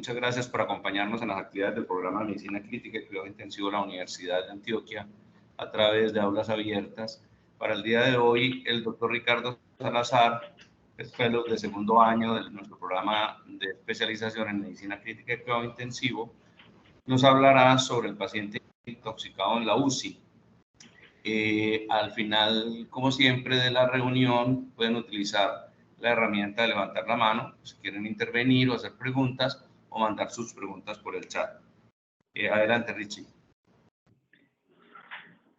muchas gracias por acompañarnos en las actividades del programa de Medicina Crítica y Cuidado Intensivo de la Universidad de Antioquia a través de aulas abiertas. Para el día de hoy, el doctor Ricardo Salazar, es fellow de segundo año de nuestro programa de especialización en Medicina Crítica y Cuidado Intensivo, nos hablará sobre el paciente intoxicado en la UCI. Al final, como siempre, de la reunión pueden utilizar la herramienta de levantar la mano si quieren intervenir o hacer preguntas o mandar sus preguntas por el chat. Adelante, Richie.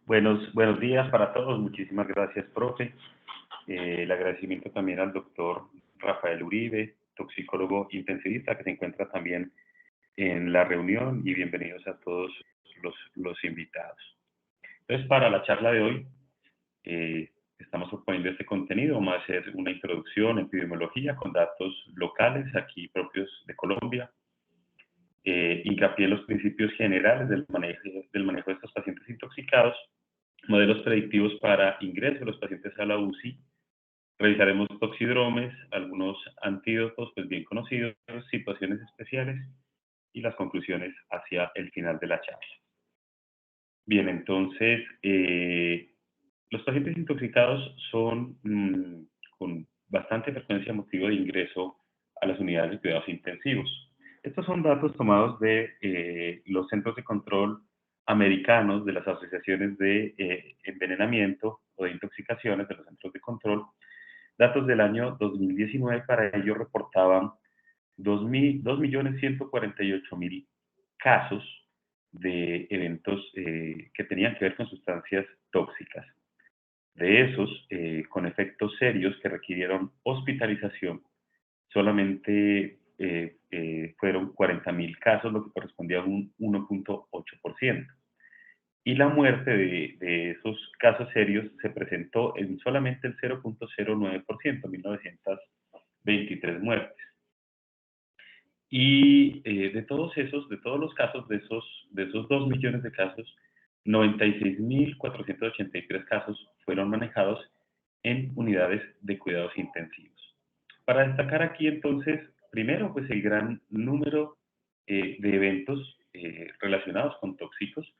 Buenos días para todos. Muchísimas gracias, profe. El agradecimiento también al doctor Rafael Uribe, toxicólogo intensivista, que se encuentra también en la reunión, y bienvenidos a todos los invitados. Entonces, para la charla de hoy, estamos proponiendo este contenido. Vamos a hacer una introducción en epidemiología con datos locales, aquí propios de Colombia. Hincapié en los principios generales del manejo de estos pacientes intoxicados, modelos predictivos para ingreso de los pacientes a la UCI. Revisaremos toxidromes, algunos antídotos pues bien conocidos, situaciones especiales y las conclusiones hacia el final de la charla. Bien, entonces, los pacientes intoxicados son con bastante frecuencia motivo de ingreso a las unidades de cuidados intensivos. Estos son datos tomados de los centros de control americanos, de las asociaciones de envenenamiento o de intoxicaciones de los centros de control. Datos del año 2019, para ello reportaban 2.148.000 casos de eventos que tenían que ver con sustancias tóxicas. De esos, con efectos serios que requirieron hospitalización, solamente fueron 40.000 casos, lo que correspondía a un 1.8%. Y la muerte de esos casos serios se presentó en solamente el 0.09%, 1.923 muertes. Y de todos los casos, de esos 2 millones de casos, 96.483 casos fueron manejados en unidades de cuidados intensivos. Para destacar aquí entonces, primero, pues el gran número de eventos relacionados con tóxicos,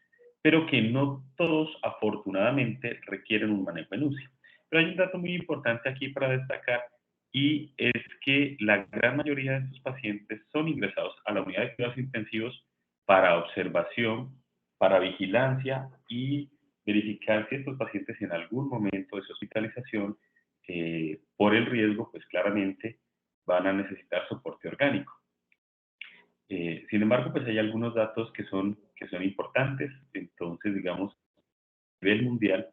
pero que no todos afortunadamente requieren un manejo en UCI. Pero hay un dato muy importante aquí para destacar, y es que la gran mayoría de estos pacientes son ingresados a la unidad de cuidados intensivos para observación, para vigilancia y verificar si estos pacientes en algún momento de su hospitalización, por el riesgo, pues claramente van a necesitar soporte orgánico. Sin embargo, pues hay algunos datos que son importantes. Entonces, digamos, a nivel mundial,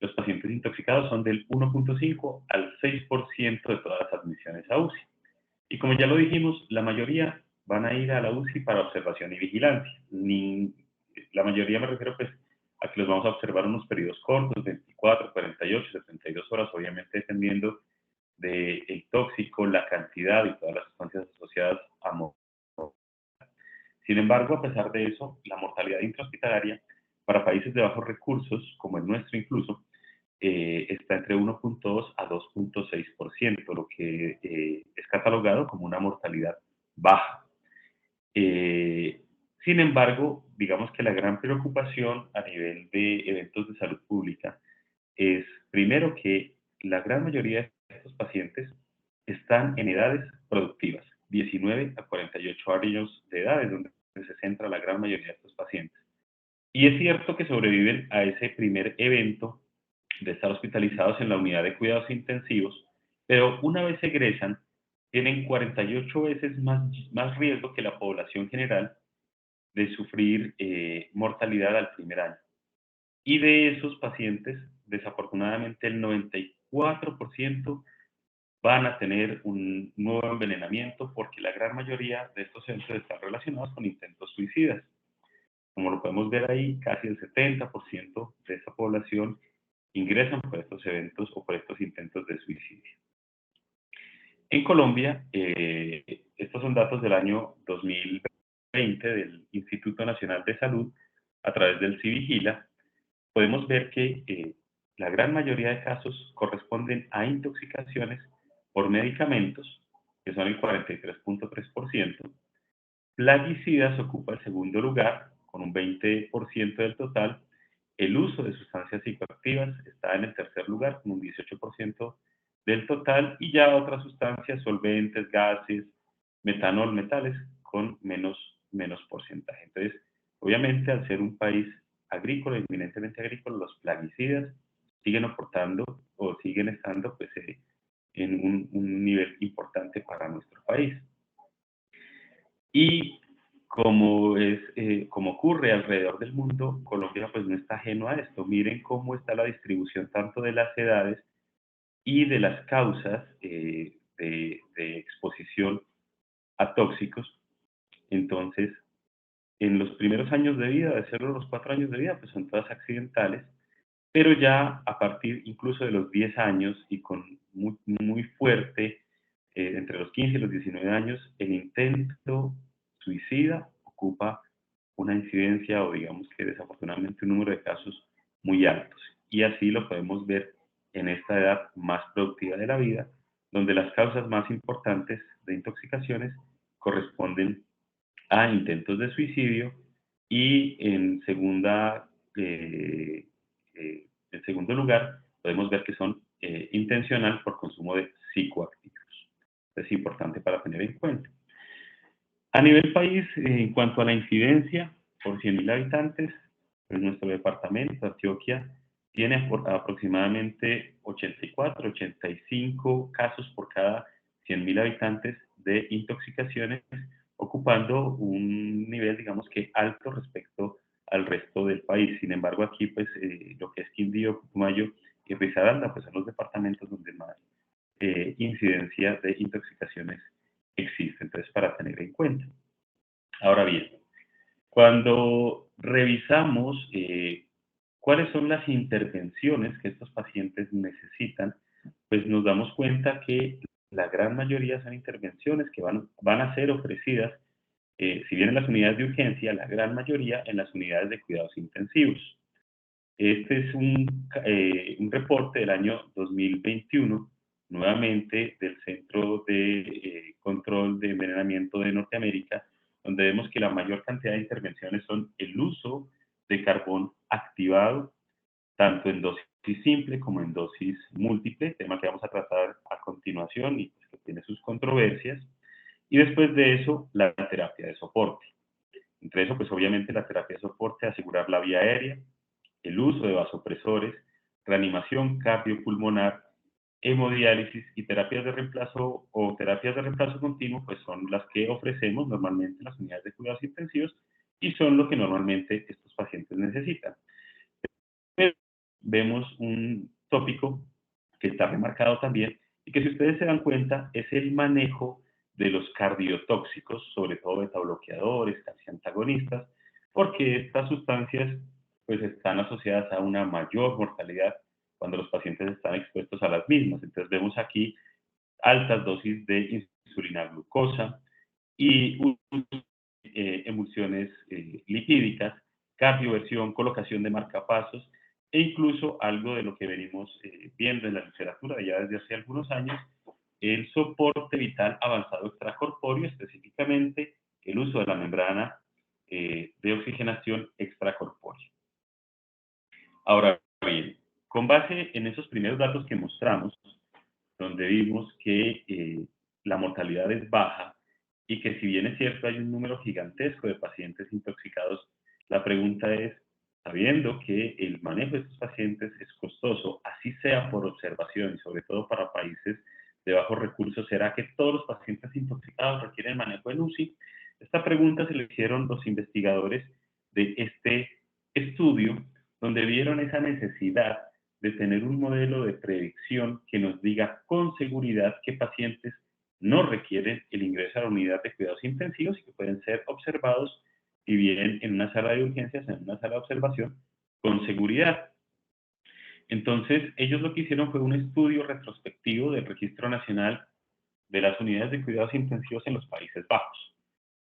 los pacientes intoxicados son del 1.5 al 6% de todas las admisiones a UCI. Y como ya lo dijimos, la mayoría van a ir a la UCI para observación y vigilancia. La mayoría me refiero pues a que los vamos a observar unos periodos cortos, 24, 48, 72 horas, obviamente dependiendo del tóxico, la cantidad y todas las sustancias asociadas a mortalidad. Sin embargo, a pesar de eso, la mortalidad intrahospitalaria para países de bajos recursos, como el nuestro incluso, está entre 1.2 a 2.6%, lo que es catalogado como una mortalidad baja. Sin embargo, digamos que la gran preocupación a nivel de eventos de salud pública es, primero, que la gran mayoría de estos pacientes están en edades productivas, 19 a 48 años de edad, es donde se centra la gran mayoría de estos pacientes. Y es cierto que sobreviven a ese primer evento de estar hospitalizados en la unidad de cuidados intensivos, pero una vez egresan, tienen 48 veces más riesgo que la población general de sufrir mortalidad al primer año. Y de esos pacientes, desafortunadamente, el 94% van a tener un nuevo envenenamiento, porque la gran mayoría de estos eventos están relacionados con intentos suicidas. Como lo podemos ver ahí, casi el 70% de esta población ingresan por estos eventos o por estos intentos de suicidio. En Colombia, estos son datos del año 2020 del Instituto Nacional de Salud a través del CIVIGILA. Podemos ver que la gran mayoría de casos corresponden a intoxicaciones por medicamentos, que son el 43.3%, Plaguicidas ocupa el segundo lugar con un 20% del total. El uso de sustancias psicoactivas está en el tercer lugar con un 18% del total y ya otras sustancias, solventes, gases, metanol, metales con menos porcentaje. Entonces, obviamente, al ser un país agrícola, eminentemente agrícola, los plaguicidas siguen aportando o siguen estando pues, en un nivel importante para nuestro país. Y como ocurre alrededor del mundo, Colombia pues no está ajeno a esto. Miren cómo está la distribución tanto de las edades y de las causas de exposición a tóxicos. Entonces, en los primeros años de vida, de 0 a los 4 años de vida, pues son todas accidentales, pero ya a partir incluso de los 10 años y con muy fuerte, entre los 15 y los 19 años, el intento suicida ocupa una incidencia o digamos que desafortunadamente un número de casos muy altos. Y así lo podemos ver en esta edad más productiva de la vida, donde las causas más importantes de intoxicaciones corresponden a intentos de suicidio y en segundo lugar podemos ver que son intencional por consumo de psicoactivos. Es importante para tener en cuenta. A nivel país, en cuanto a la incidencia por 100.000 habitantes, pues nuestro departamento, Antioquia, tiene aproximadamente 84, 85 casos por cada 100.000 habitantes de intoxicaciones, ocupando un nivel, digamos que alto respecto al resto del país. Sin embargo, aquí, pues, lo que es Quindío, Putumayo y Risaralda, pues son los departamentos donde más incidencia de intoxicaciones existe. Entonces, para tener en cuenta. Ahora bien, cuando revisamos cuáles son las intervenciones que estos pacientes necesitan, pues nos damos cuenta que la gran mayoría son intervenciones que van a ser ofrecidas, si bien en las unidades de urgencia, la gran mayoría en las unidades de cuidados intensivos. Este es un reporte del año 2021, nuevamente del Centro de Control de Envenenamiento de Norteamérica, donde vemos que la mayor cantidad de intervenciones son el uso de carbón activado, tanto en dosis simple como en dosis múltiple, tema que vamos a tratar a continuación y pues, que tiene sus controversias. Y después de eso, la terapia de soporte. Entre eso, pues obviamente la terapia de soporte, asegurar la vía aérea, el uso de vasopresores, reanimación cardiopulmonar, hemodiálisis y terapias de reemplazo o terapias de reemplazo continuo, pues son las que ofrecemos normalmente en las unidades de cuidados intensivos y son lo que normalmente estos pacientes necesitan. Pero vemos un tópico que está remarcado también y que si ustedes se dan cuenta es el manejo de los cardiotóxicos, sobre todo beta-bloqueadores, calciantagonistas, porque estas sustancias pues están asociadas a una mayor mortalidad cuando los pacientes están expuestos a las mismas. Entonces vemos aquí altas dosis de insulina glucosa y emulsiones lipídicas, cardioversión, colocación de marcapasos e incluso algo de lo que venimos viendo en la literatura ya desde hace algunos años, el soporte vital avanzado extracorpóreo, específicamente el uso de la membrana de oxigenación extracorpórea. Ahora bien, con base en esos primeros datos que mostramos, donde vimos que la mortalidad es baja y que si bien es cierto hay un número gigantesco de pacientes intoxicados, la pregunta es, sabiendo que el manejo de estos pacientes es costoso, así sea por observación y sobre todo para países de bajos recursos, ¿será que todos los pacientes intoxicados requieren manejo en UCI? Esta pregunta se le hicieron los investigadores de este estudio, donde vieron esa necesidad de tener un modelo de predicción que nos diga con seguridad qué pacientes no requieren el ingreso a la unidad de cuidados intensivos y que pueden ser observados y bien en una sala de urgencias, en una sala de observación, con seguridad. Entonces, ellos lo que hicieron fue un estudio retrospectivo del Registro Nacional de las Unidades de Cuidados Intensivos en los Países Bajos.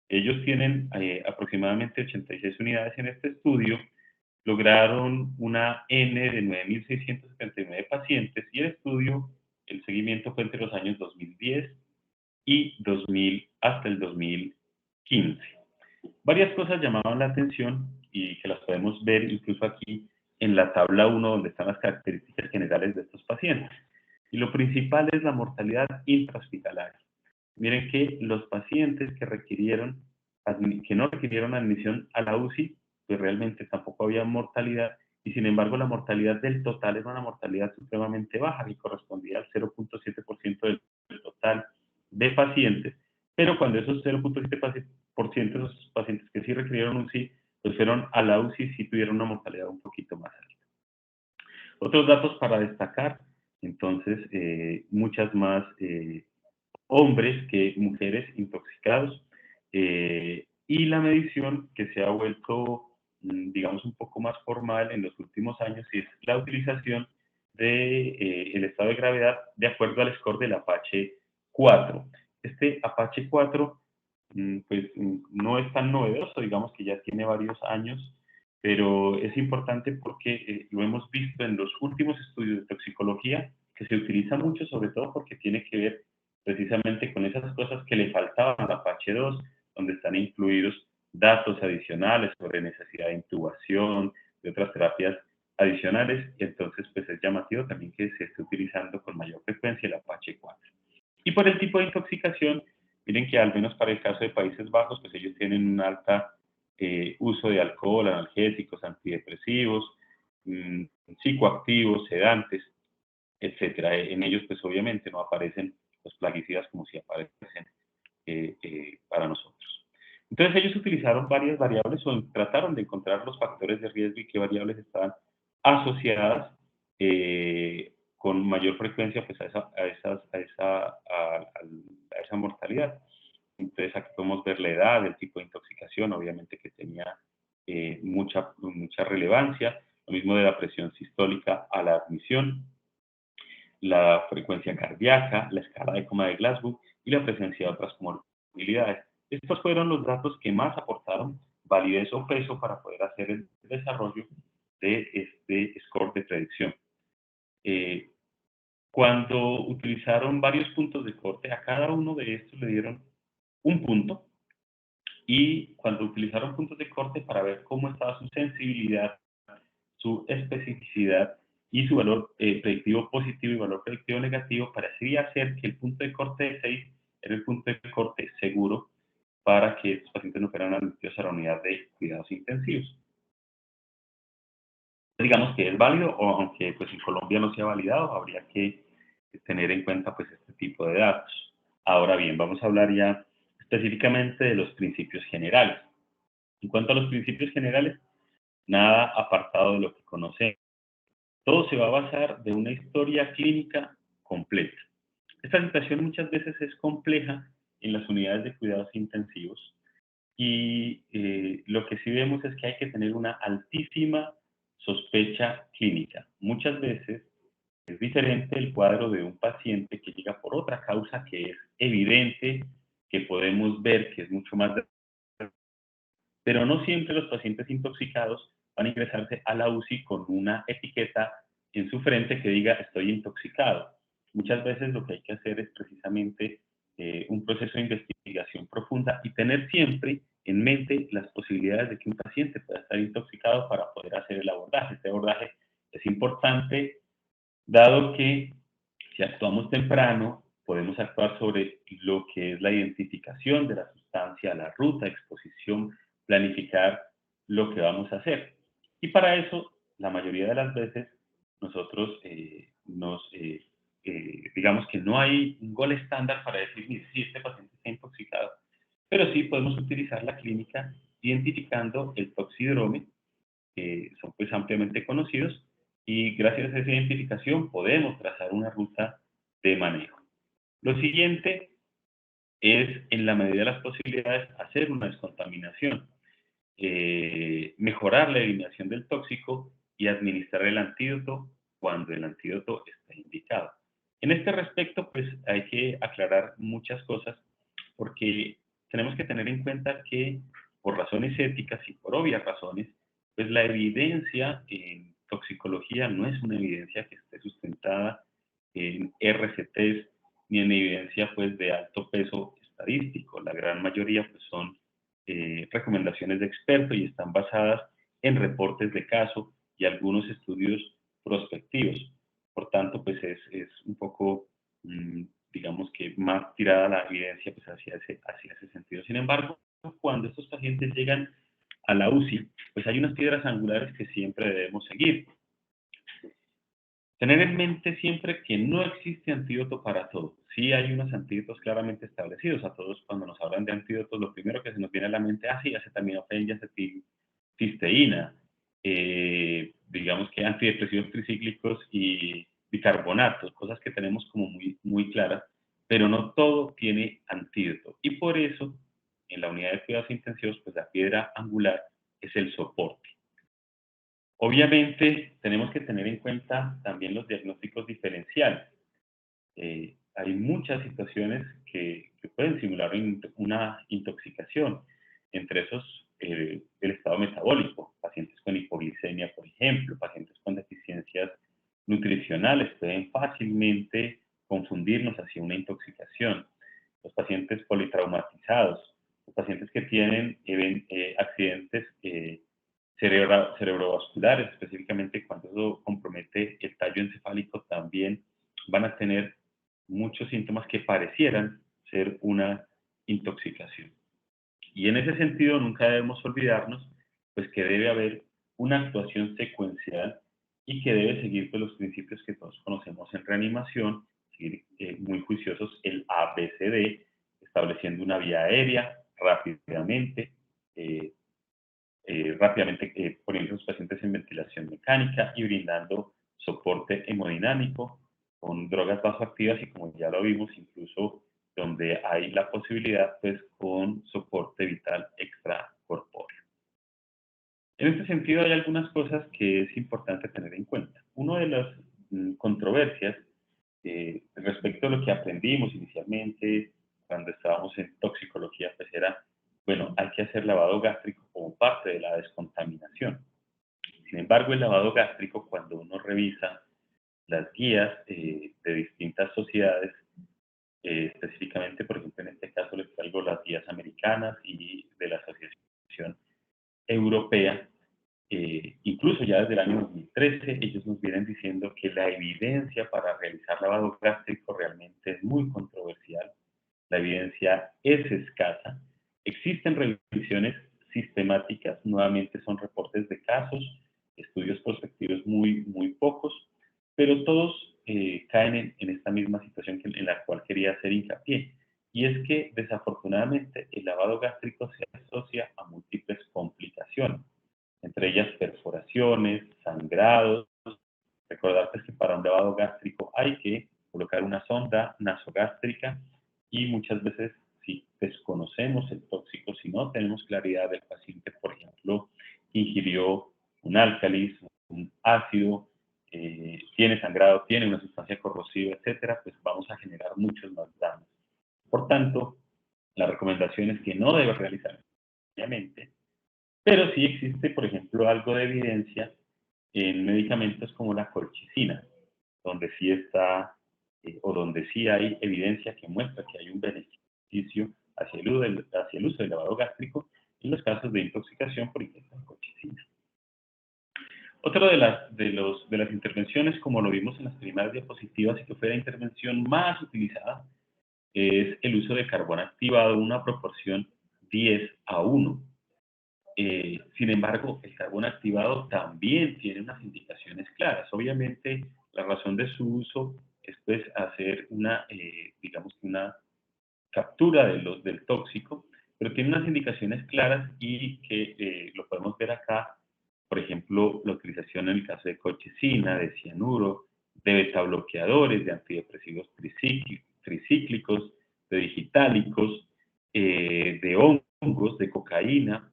Ellos tienen aproximadamente 86 unidades en este estudio, lograron una N de 9.679 pacientes y el estudio, el seguimiento fue entre los años 2010 y 2000 hasta el 2015. Varias cosas llamaban la atención y que las podemos ver incluso aquí en la tabla 1, donde están las características generales de estos pacientes. Y lo principal es la mortalidad intrahospitalaria. Miren que los pacientes que no requirieron admisión a la UCI, pues realmente tampoco había mortalidad, y sin embargo la mortalidad del total era una mortalidad supremamente baja, que correspondía al 0.7% del total de pacientes, pero cuando esos 0.7% de esos pacientes que sí requirieron UCI, pues fueron a la UCI, sí tuvieron una mortalidad un poquito más alta. Otros datos para destacar, entonces, muchas más hombres que mujeres intoxicados, y la medición que se ha vuelto, digamos, un poco más formal en los últimos años es la utilización de el estado de gravedad de acuerdo al score del Apache 4. Este Apache 4 pues no es tan novedoso, digamos que ya tiene varios años, pero es importante porque lo hemos visto en los últimos estudios de toxicología, que se utiliza mucho, sobre todo porque tiene que ver precisamente con esas cosas que le faltaban al Apache 2, donde están incluidos datos adicionales sobre necesidad de intubación, de otras terapias adicionales, y entonces pues es llamativo también que se esté utilizando con mayor frecuencia el Apache 4. Y por el tipo de intoxicación, miren que al menos para el caso de Países Bajos, pues ellos tienen un alta uso de alcohol, analgésicos, antidepresivos, psicoactivos, sedantes, etcétera. En ellos, pues obviamente no aparecen los plaguicidas como si aparecen para nosotros. Entonces ellos utilizaron varias variables o trataron de encontrar los factores de riesgo y qué variables estaban asociadas con mayor frecuencia pues, a esa mortalidad. Entonces aquí podemos ver la edad, el tipo de intoxicación, obviamente que tenía mucha relevancia, lo mismo de la presión sistólica a la admisión, la frecuencia cardíaca, la escala de coma de Glasgow y la presencia de otras comorbilidades. Estos fueron los datos que más aportaron validez o peso para poder hacer el desarrollo de este score de predicción. Cuando utilizaron varios puntos de corte, a cada uno de estos le dieron un punto, y cuando utilizaron puntos de corte para ver cómo estaba su sensibilidad, su especificidad y su valor predictivo positivo y valor predictivo negativo, parecía ser que el punto de corte de 6 era el punto de corte seguro para que estos pacientes no fueran admitidos a la unidad de cuidados intensivos. Digamos que es válido, o aunque pues en Colombia no sea validado, habría que tener en cuenta pues este tipo de datos. Ahora bien, vamos a hablar ya específicamente de los principios generales. En cuanto a los principios generales, nada apartado de lo que conocemos. Todo se va a basar de una historia clínica completa. Esta situación muchas veces es compleja en las unidades de cuidados intensivos, y lo que sí vemos es que hay que tener una altísima sospecha clínica. Muchas veces es diferente el cuadro de un paciente que llega por otra causa que es evidente, que podemos ver que es mucho más, pero no siempre los pacientes intoxicados van a ingresarse a la UCI con una etiqueta en su frente que diga estoy intoxicado. Muchas veces lo que hay que hacer es precisamente un proceso de investigación profunda y tener siempre en mente las posibilidades de que un paciente pueda estar intoxicado para poder hacer el abordaje. Este abordaje es importante dado que si actuamos temprano, podemos actuar sobre lo que es la identificación de la sustancia, la ruta de exposición, planificar lo que vamos a hacer. Y para eso, la mayoría de las veces, nosotros digamos que no hay un gol estándar para decir, mire, si este paciente está intoxicado, pero sí podemos utilizar la clínica identificando el toxidrome, que son pues ampliamente conocidos, y gracias a esa identificación podemos trazar una ruta de manejo. Lo siguiente es, en la medida de las posibilidades, hacer una descontaminación, mejorar la eliminación del tóxico y administrar el antídoto cuando el antídoto está indicado. En este respecto, pues hay que aclarar muchas cosas porque tenemos que tener en cuenta que por razones éticas y por obvias razones, pues la evidencia en toxicología no es una evidencia que esté sustentada en RCTs ni en evidencia pues de alto peso estadístico. La gran mayoría pues son recomendaciones de expertos y están basadas en reportes de caso y algunos estudios prospectivos. Por tanto, pues es un poco, digamos que más tirada la evidencia pues hacia ese sentido. Sin embargo, cuando estos pacientes llegan a la UCI, pues hay unas piedras angulares que siempre debemos seguir. Tener en mente siempre que no existe antídoto para todo. Sí hay unos antídotos claramente establecidos. A todos cuando nos hablan de antídotos, lo primero que se nos viene a la mente, sí, acetaminofén y acetilcisteína, digamos que antidepresivos tricíclicos y bicarbonatos, cosas que tenemos como muy claras, pero no todo tiene antídoto. Y por eso, en la unidad de cuidados intensivos, pues la piedra angular es el soporte. Obviamente, tenemos que tener en cuenta también los diagnósticos diferenciales. Hay muchas situaciones que pueden simular una intoxicación, entre esos el estado metabólico, pacientes con hipoglicemia, por ejemplo, pacientes con deficiencias nutricionales pueden fácilmente confundirnos hacia una intoxicación, los pacientes politraumatizados, los pacientes que tienen accidentes cerebrovasculares, específicamente cuando eso compromete el tallo encefálico, también van a tener muchos síntomas que parecieran ser una intoxicación. Y en ese sentido nunca debemos olvidarnos pues que debe haber una actuación secuencial y que debe seguir pues, los principios que todos conocemos en reanimación, seguir muy juiciosos el ABCD, estableciendo una vía aérea rápidamente, poniendo a los pacientes en ventilación mecánica y brindando soporte hemodinámico con drogas vasoactivas y, como ya lo vimos, incluso donde hay la posibilidad, pues con soporte vital extracorpóreo. En este sentido, hay algunas cosas que es importante tener en cuenta. Una de las controversias respecto a lo que aprendimos inicialmente cuando estábamos en toxicología, pues era, bueno, hay que hacer lavado gástrico como parte de la descontaminación. Sin embargo, el lavado gástrico, cuando uno revisa las guías de distintas sociedades, específicamente, por ejemplo, en este caso les traigo las guías americanas y de la Asociación Europea, incluso ya desde el año 2013, ellos nos vienen diciendo que la evidencia para realizar lavado gástrico realmente es muy controversial. La evidencia es escasa. Existen revisiones sistemáticas, nuevamente son reportes de casos, estudios prospectivos muy pocos, pero todos caen en esta misma situación en la cual quería hacer hincapié. Y es que desafortunadamente el lavado gástrico se asocia a múltiples complicaciones, entre ellas perforaciones, sangrados. Recordar que para un lavado gástrico hay que colocar una sonda nasogástrica y muchas veces si desconocemos el tóxico, si no tenemos claridad del paciente, por ejemplo, ingirió un álcalis, un ácido, tiene sangrado, tiene una sustancia corrosiva, etcétera, pues vamos a generar muchos más daños. Por tanto, la recomendación es que no debe realizar obviamente, pero sí existe, por ejemplo, algo de evidencia en medicamentos como la colchicina, donde sí está, o donde sí hay evidencia que muestra que hay un beneficio hacia el uso del lavado gástrico en los casos de intoxicación por ingesta de colchicina. Otra de las intervenciones, como lo vimos en las primeras diapositivas, y que fue la intervención más utilizada, es el uso de carbón activado, una proporción 10:1. Sin embargo, el carbón activado también tiene unas indicaciones claras. Obviamente, la razón de su uso es pues hacer digamos que una captura del tóxico, pero tiene unas indicaciones claras y que lo podemos ver acá, por ejemplo, la utilización en el caso de colchicina, de cianuro, de betabloqueadores, de antidepresivos tricíclicos, de digitálicos, de hongos, de cocaína,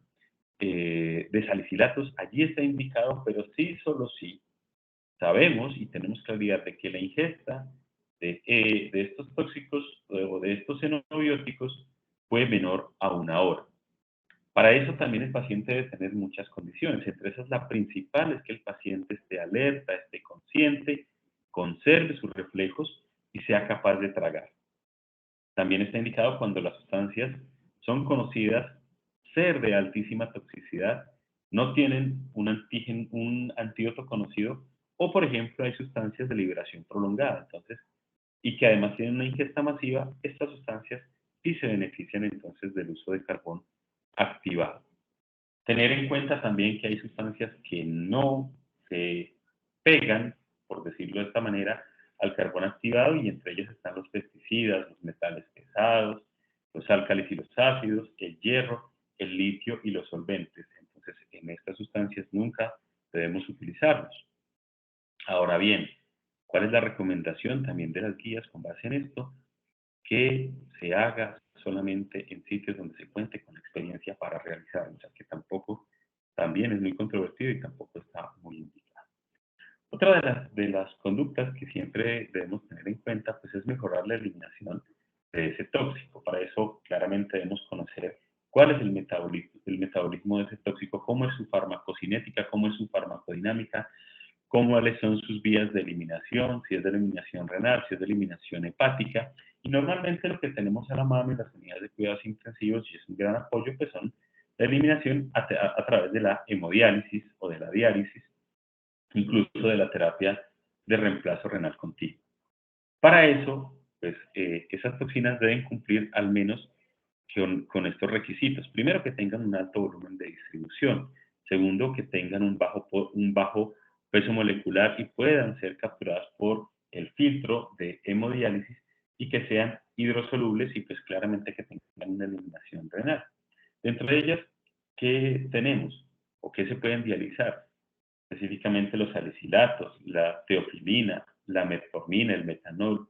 de salicilatos. Allí está indicado, pero sí, solo sí sabemos y tenemos claridad de que la ingesta de estos tóxicos o de estos xenobióticos fue menor a 1 hora. Para eso también el paciente debe tener muchas condiciones. Entre esas, la principal es que el paciente esté alerta, esté consciente, conserve sus reflejos y sea capaz de tragar. También está indicado cuando las sustancias son conocidas, ser de altísima toxicidad, no tienen un antídoto conocido, o por ejemplo hay sustancias de liberación prolongada, entonces, y que además tienen una ingesta masiva, estas sustancias sí se benefician entonces del uso de carbón activado. Tener en cuenta también que hay sustancias que no se pegan, por decirlo de esta manera, al carbón activado, y entre ellas están los pesticidas, los metales pesados, los álcalis y los ácidos, el hierro, el litio y los solventes. Entonces, en estas sustancias nunca debemos utilizarlos. Ahora bien, ¿cuál es la recomendación también de las guías con base en esto? Que se haga solamente en sitios donde se cuente con experiencia para realizarlo, o sea, que tampoco, también es muy controvertido y tampoco está muy indicado. Otra de las conductas que siempre debemos tener en cuenta, pues es mejorar la eliminación de ese tóxico. Para eso claramente debemos conocer cuál es el metabolismo de ese tóxico, cómo es su farmacocinética, cómo es su farmacodinámica, cuáles son sus vías de eliminación, si es de eliminación renal, si es de eliminación hepática. Y normalmente lo que tenemos a la mano en las unidades de cuidados intensivos, y es un gran apoyo, pues son la eliminación a través de la hemodiálisis o de la diálisis, incluso de la terapia de reemplazo renal continuo. Para eso, pues esas toxinas deben cumplir al menos con estos requisitos. Primero, que tengan un alto volumen de distribución. Segundo, que tengan un bajo peso molecular y puedan ser capturadas por el filtro de hemodiálisis, y que sean hidrosolubles y pues claramente que tengan una eliminación renal. Dentro de ellas, ¿qué tenemos o qué se pueden dializar? Específicamente los salicilatos, la teofilina, la metformina, el metanol,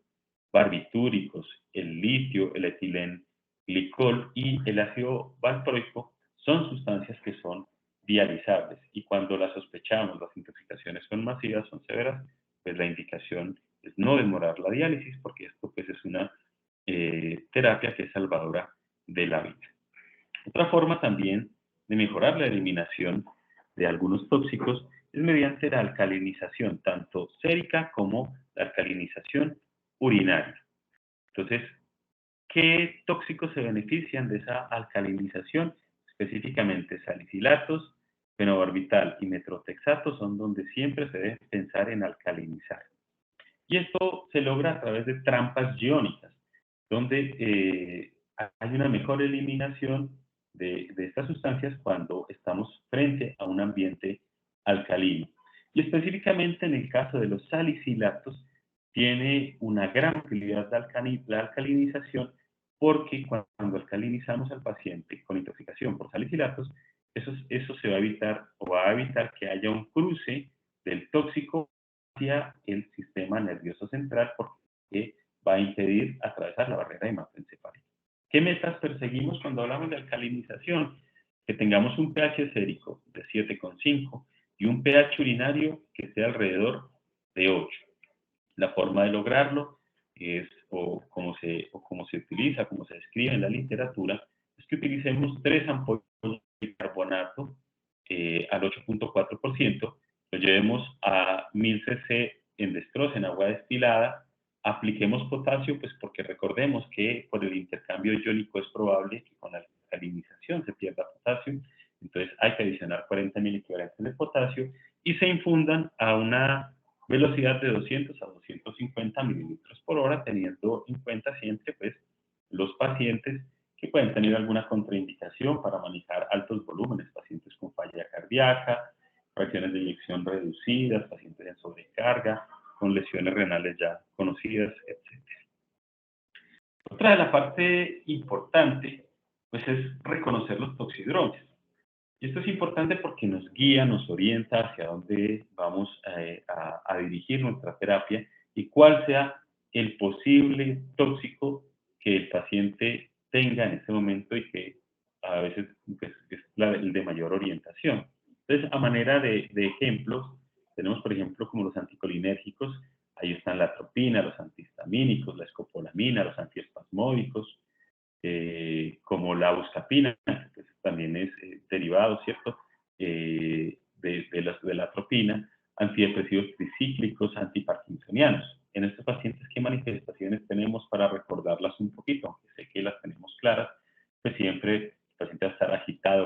barbitúricos, el litio, el etilenglicol y el ácido valproico son sustancias que son dializables, y cuando las sospechamos, las intoxicaciones son masivas, son severas, pues la indicación es no demorar la diálisis, porque esto pues es una terapia que es salvadora de la vida. Otra forma también de mejorar la eliminación de algunos tóxicos es mediante la alcalinización, tanto sérica como la alcalinización urinaria. Entonces, ¿qué tóxicos se benefician de esa alcalinización? Específicamente salicilatos, fenobarbital y metrotexato son donde siempre se debe pensar en alcalinizar. Y esto se logra a través de trampas iónicas, donde hay una mejor eliminación de estas sustancias cuando estamos frente a un ambiente alcalino. Y específicamente en el caso de los salicilatos, tiene una gran utilidad la alcalinización, porque cuando alcalinizamos al paciente con intoxicación por salicilatos, eso se va a evitar, o va a evitar que haya un cruce del tóxico hacia el sistema nervioso central, porque va a impedir atravesar la barrera hematoencefálica. ¿Qué metas perseguimos cuando hablamos de alcalinización? Que tengamos un pH sérico de 7,5 y un pH urinario que sea alrededor de 8. La forma de lograrlo es, como se utiliza, como se describe en la literatura, es que utilicemos 3 ampollas de bicarbonato al 8,4%, lo llevemos a 1000 cc en destroza, en agua destilada, apliquemos potasio, pues porque recordemos que por el intercambio iónico es probable que con la alcalinización se pierda potasio, entonces hay que adicionar 40 miligramos de potasio y se infundan a una velocidad de 200 a 250 mililitros por hora, teniendo en cuenta siempre pues los pacientes que pueden tener alguna contraindicación para manejar altos volúmenes, pacientes con falla cardíaca, fracciones de eyección reducidas, pacientes en sobrecarga, con lesiones renales ya conocidas, etc. Otra de la parte importante, pues es reconocer los toxidromes. Y esto es importante porque nos guía, nos orienta hacia dónde vamos a dirigir nuestra terapia y cuál sea el posible tóxico que el paciente tenga en ese momento, y que a veces pues, es el de mayor orientación. Entonces, a manera de ejemplos, tenemos, por ejemplo, como los anticolinérgicos, ahí están la atropina, los antihistamínicos, la escopolamina, los antiespasmódicos, como la buscapina, que también es derivado, ¿cierto?, de la atropina, antidepresivos tricíclicos, antiparkinsonianos. En estos pacientes, ¿qué manifestaciones tenemos para recordarlas un poquito? Aunque sé que las tenemos claras, pues siempre el paciente va a estar agitado,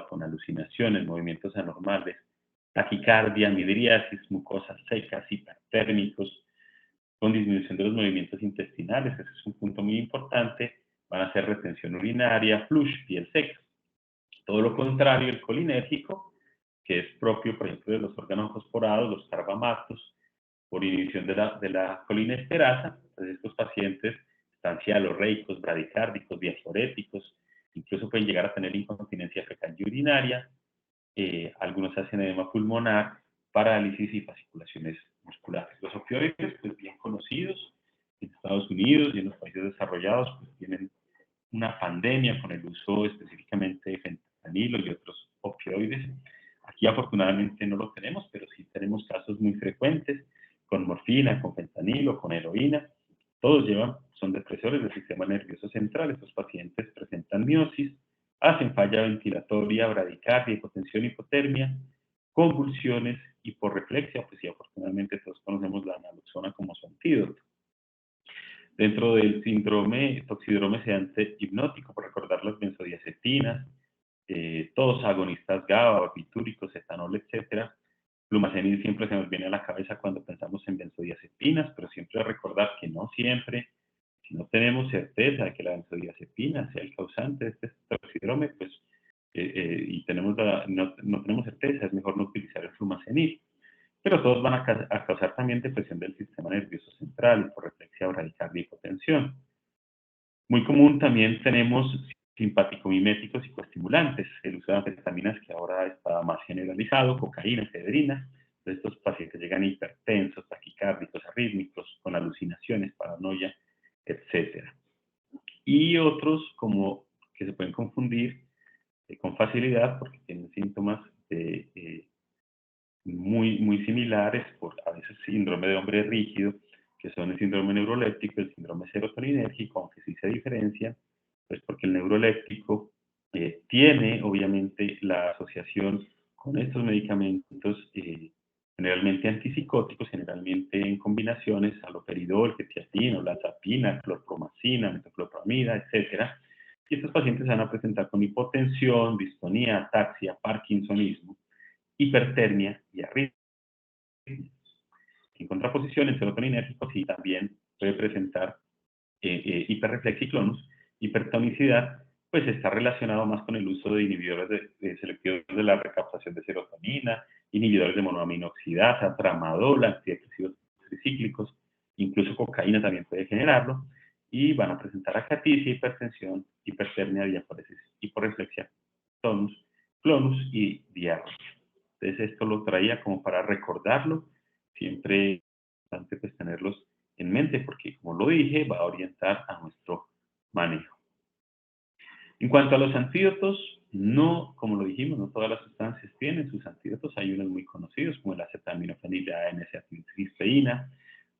convulsiones, movimientos anormales, taquicardia, midriasis, mucosas secas, hipertérmicos, con disminución de los movimientos intestinales, ese es un punto muy importante, van a ser retención urinaria, flush, piel seca. Todo lo contrario, el colinérgico, que es propio, por ejemplo, de los órganos fosforados, los carbamatos, por inhibición de la colinesterasa. Entonces, estos pacientes están cialorreicos, bradicárdicos, diaforéticos, incluso pueden llegar a tener incontinencia fecal y urinaria. Algunos hacen edema pulmonar, parálisis y fasciculaciones musculares. Los opioides, pues bien conocidos en Estados Unidos y en los países desarrollados, pues tienen una pandemia con el uso específicamente de fentanilo y otros opioides. Aquí afortunadamente no lo tenemos, pero sí tenemos casos muy frecuentes con morfina, con fentanilo, con heroína. Todos son depresores del sistema nervioso central. Estos pacientes presentan miosis, hacen falla ventilatoria, bradicardia, hipotensión, hipotermia, convulsiones, hiporreflexia, pues sí, afortunadamente todos conocemos la naloxona como su antídoto. Dentro del síndrome toxidrome sedante hipnótico, por recordar las benzodiazepinas, todos agonistas GABA, barbitúricos, etanol, etcétera. Flumazenil siempre se nos viene a la cabeza cuando pensamos en benzodiazepinas, pero siempre recordar que no siempre, si no tenemos certeza de que la benzodiazepina sea el causante de este toxidrome, pues, y no tenemos certeza, es mejor no utilizar el flumazenil. Pero todos van a causar también depresión del sistema nervioso central, hiporreflexia, bradicardia y hipotensión. Muy común también tenemos simpático-miméticos psicoestimulantes, el uso de anfetaminas que ahora está más generalizado, cocaína, efedrina. Estos pacientes llegan hipertensos, taquicárdicos, arrítmicos, con alucinaciones, paranoia, etcétera. Y otros como que se pueden confundir con facilidad porque tienen síntomas muy similares, por a veces síndrome de hombre rígido, que son el síndrome neuroléptico, el síndrome serotoninérgico, aunque sí se diferencian, pues porque el neuroléptico tiene obviamente la asociación con estos medicamentos generalmente antipsicóticos, generalmente en combinaciones, haloperidol, quetiapina, olanzapina, clorpromacina, metoclopramida, etcétera. Y estos pacientes se van a presentar con hipotensión, distonía, ataxia, parkinsonismo, hipertermia y arritmia. En contraposición, el serotoninérgico sí también puede presentar hiperreflexia y clonus. Hipertonicidad, pues está relacionado más con el uso de inhibidores selectivos de la recaptación de serotonina, inhibidores de monoamina oxidasa, tramadol, antidepresivos tricíclicos, incluso cocaína también puede generarlo, y van a presentar acaticia, hipertensión, hipertermia, diaforesis, hiporreflexia, tonus, clonus y diarrea. Entonces esto lo traía como para recordarlo, siempre es importante pues tenerlos en mente porque como lo dije va a orientar a nuestro manejo. En cuanto a los antídotos, no, como lo dijimos, no todas las sustancias tienen sus antídotos, hay unos muy conocidos como el acetaminofenil, la N-acetilcisteína,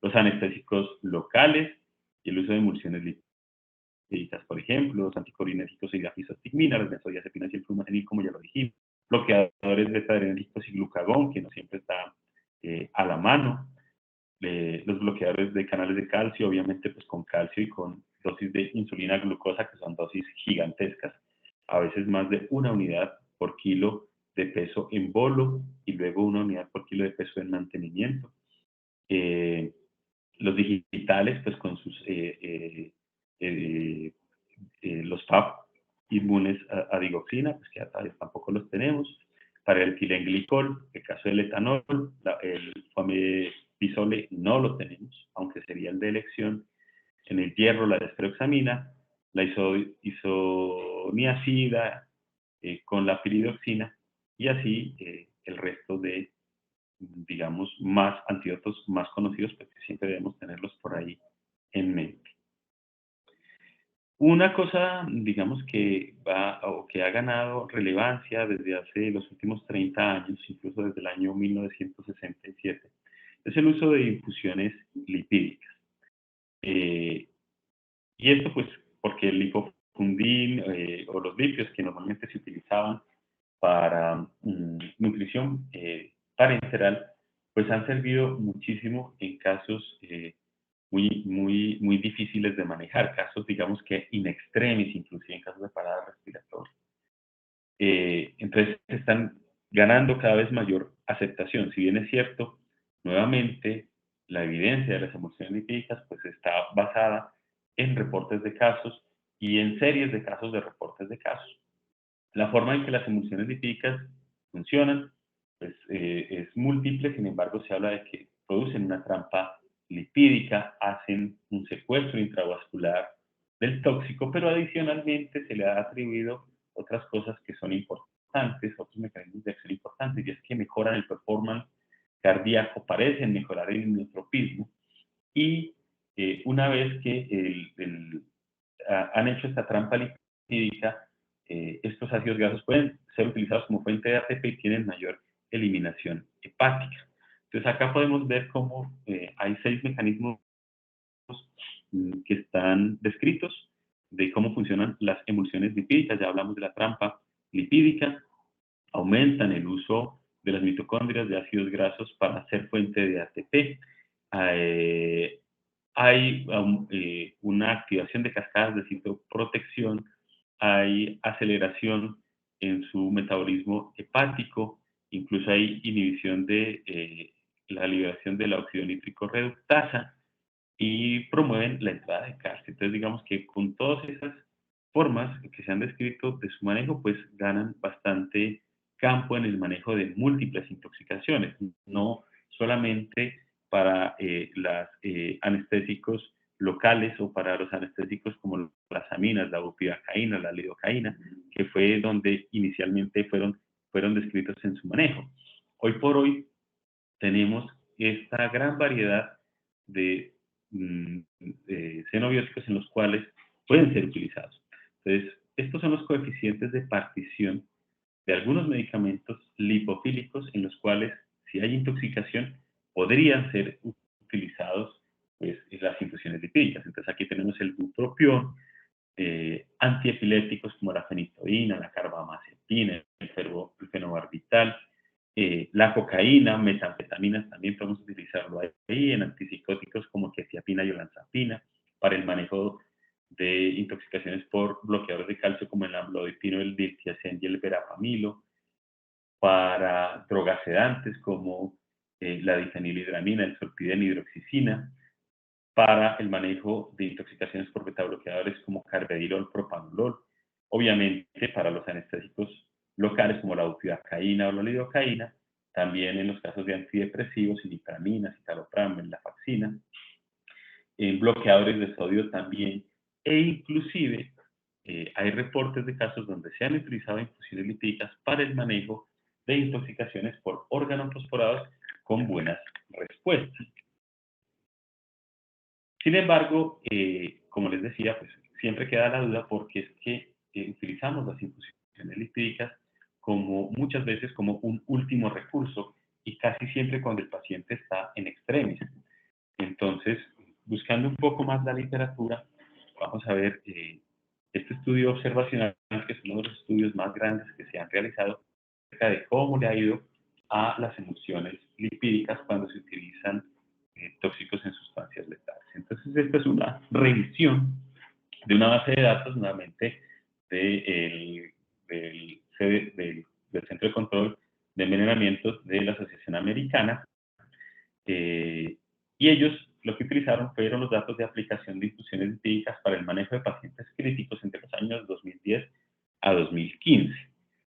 los anestésicos locales y el uso de emulsiones lipídicas, por ejemplo, los anticolinérgicos y difisostigmina, las benzodiazepinas y el flumazenil, como ya lo dijimos, bloqueadores beta-adrenérgicos y glucagón, que no siempre está a la mano, los bloqueadores de canales de calcio, obviamente pues con calcio y con dosis de insulina glucosa, que son dosis gigantescas, a veces más de 1 unidad por kilo de peso en bolo y luego 1 unidad por kilo de peso en mantenimiento. Los digitales, pues con sus los FAB inmunes a digoxina, pues que tampoco los tenemos. Para el etilenglicol, el caso del etanol, el famepizole no lo tenemos, aunque sería el de elección. En el hierro, la desferoxamina, la isoniazida con la piridoxina y así el resto de, digamos, más antídotos más conocidos, porque siempre debemos tenerlos por ahí en mente. Una cosa, digamos, que va o que ha ganado relevancia desde hace los últimos 30 años, incluso desde el año 1967, es el uso de infusiones lipídicas. Y esto, pues, porque el lipofundín o los lipios que normalmente se utilizaban para nutrición parenteral, pues han servido muchísimo en casos muy difíciles de manejar, casos digamos que in extremis, inclusive en casos de parada respiratoria. Entonces están ganando cada vez mayor aceptación. Si bien es cierto, nuevamente, la evidencia de las emulsiones lipídicas pues está basada en reportes de casos y en series de casos de reportes de casos. La forma en que las emulsiones lipídicas funcionan pues, es múltiple, sin embargo se habla de que producen una trampa lipídica, hacen un secuestro intravascular del tóxico, pero adicionalmente se le ha atribuido otras cosas que son importantes, otros mecanismos de acción importantes, y es que mejoran el performance cardíaco, parecen mejorar el inmunotropismo, y una vez que han hecho esta trampa lipídica, estos ácidos grasos pueden ser utilizados como fuente de ATP y tienen mayor eliminación hepática. Entonces acá podemos ver cómo hay 6 mecanismos que están descritos de cómo funcionan las emulsiones lipídicas. Ya hablamos de la trampa lipídica, aumentan el uso de las mitocondrias de ácidos grasos para ser fuente de ATP. Hay una activación de cascadas de citoprotección, hay aceleración en su metabolismo hepático, incluso hay inhibición de la liberación de la óxido nítrico reductasa y promueven la entrada de calcio. Entonces, digamos que con todas esas formas que se han descrito de su manejo, pues ganan bastante campo en el manejo de múltiples intoxicaciones, no solamente para los anestésicos locales o para los anestésicos como las aminas, la bupivacaína, la lidocaína, que fue donde inicialmente fueron descritos en su manejo. Hoy por hoy tenemos esta gran variedad de, de xenobióticos en los cuales pueden ser utilizados. Entonces, estos son los coeficientes de partición de algunos medicamentos lipofílicos en los cuales, si hay intoxicación, podrían ser utilizados pues, en las infusiones lipídicas. Entonces, aquí tenemos el bupropión, antiepilépticos como la fenitoína, la carbamazepina, el fenobarbital, la cocaína, metanfetaminas, también podemos utilizarlo ahí, en antipsicóticos como quetiapina y olanzapina, para el manejo de intoxicaciones por bloqueadores de calcio como el amlodipino, el diltiazem y el verapamilo, para drogas sedantes como la difenilhidramina, el solpidem, hidroxicina, para el manejo de intoxicaciones por betabloqueadores como carvedilol, propanolol, obviamente para los anestésicos locales como la bupivacaína o la lidocaína, también en los casos de antidepresivos, imipramina, citalopram, venlafaxina, en bloqueadores de sodio también, e inclusive hay reportes de casos donde se han utilizado infusiones lipídicas para el manejo de intoxicaciones por órganos fosforados con buenas respuestas. Sin embargo, como les decía, pues siempre queda la duda porque es que utilizamos las infusiones lipídicas como muchas veces como un último recurso y casi siempre cuando el paciente está en extremis. Entonces, buscando un poco más la literatura, vamos a ver este estudio observacional, que es uno de los estudios más grandes que se han realizado acerca de cómo le ha ido a las emulsiones lipídicas cuando se utilizan tóxicos en sustancias letales. Entonces, esta es una revisión de una base de datos, nuevamente, del Centro de Control de Envenenamientos de la Asociación Americana, y ellos lo que utilizaron fueron los datos de aplicación de infusiones lipídicas para el manejo de pacientes críticos entre los años 2010 a 2015,